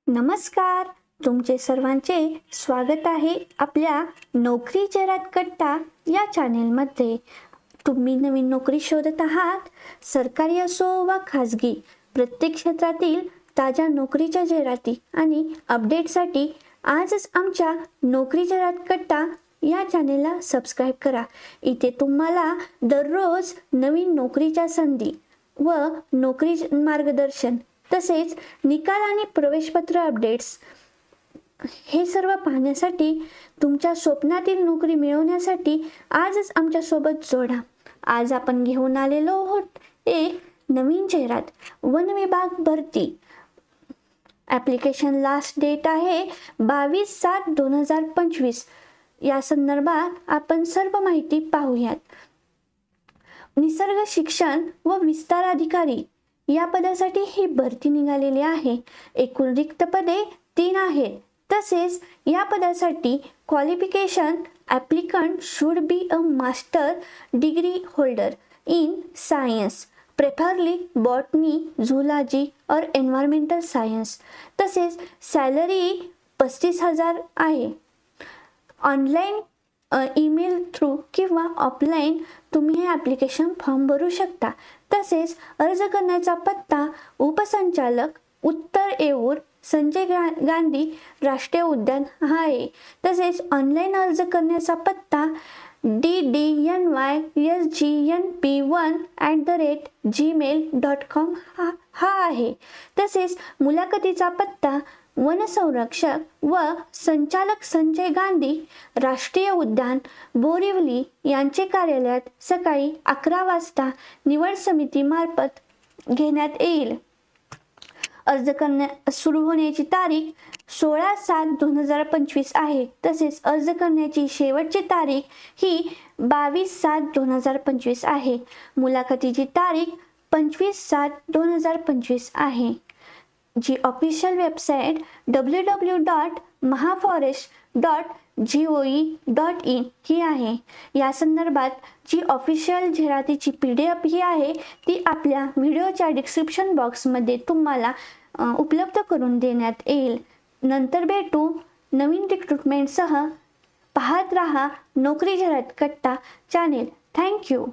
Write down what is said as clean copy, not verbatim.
नमस्कार, तुमचे सर्वांचे स्वागत आहे आपल्या नोकरी जाहिरात कट्टा या चॅनेलमध्ये। तुम्ही नवीन नोकरी शोधत आहात, सरकारी असो वा खाजगी, प्रत्येक क्षेत्रातील ताज्या नोकरीच्या जाहिराती आणि अपडेटसाठी आजच आमच्या नोकरी जाहिरात कट्टा या चॅनेलला सबस्क्राईब करा। इथे तुम्हाला दररोज नवीन नोकरीच्या संधी व नोकरी मार्गदर्शन तसेच निकाल आणि प्रवेशपत्र अपडेट्स हे सर्व पाहण्यासाठी, तुमच्या स्वप्नातील नोकरी मिळवण्यासाठी आजच आमच्या सोबत जोडा। आज आपण घेऊन आलेलो आहोत एक नवीन जाहिरात, वन विभाग भरती। ॲप्लिकेशन लास्ट डेट आहे 22/7/2025। या संदर्भात आपण सर्व माहिती पाहूयात। निसर्ग शिक्षण व विस्तार अधिकारी या पदासाठी ही भरती निघालेली आहे। एकूण रिक्त पदे 3 आहेत। तसेच या पदासाठी qualification applicant should be a master degree holder in science, preferably botany, zoology और एन्व्हायरमेंटल सायन्स। तसेच सॅलरी 35,000 आहे। ऑनलाईन ईमेल थ्रू किंवा ऑफलाईन तुम्ही हे ॲप्लिकेशन फॉर्म भरू शकता। तसेच अर्ज करण्याचा पत्ता उपसंचालक, उत्तर येऊर, संजय गांधी राष्ट्रीय उद्यान हा आहे। तसेच ऑनलाईन अर्ज करण्याचा पत्ता ddnysgnp1@gmail.com हा आहे। तसेच मुलाखतीचा पत्ता वनसंरक्षक व संचालक संजय गांधी राष्ट्रीय उद्यान, बोरिवली यांचे कार्यालयात सकाळी 11 वाजता निवड समितीमार्फत घेण्यात येईल। अर्ज सुरू होण्याची तारीख 16/7/2025 आहे। तसेच अर्ज करण्याची शेवटची तारीख ही 22/7/2025 आहे। मुलाखतीची तारीख 25/7/2025 आहे। जी ऑफिशियल वेबसाईट www.mahaforest.gov.in ही आहे। या संदर्भात जी ऑफिशियल जाहिरातीची PDF ही आहे ती आपल्या व्हिडिओच्या डिस्क्रिप्शन बॉक्समध्ये तुम्हाला उपलब्ध करून देण्यात येईल। नंतर भेटू नवीन रिक्रुटमेंटसह। पाहत रहा नोकरी जाहिरात कट्टा चॅनेल। थँक्यू।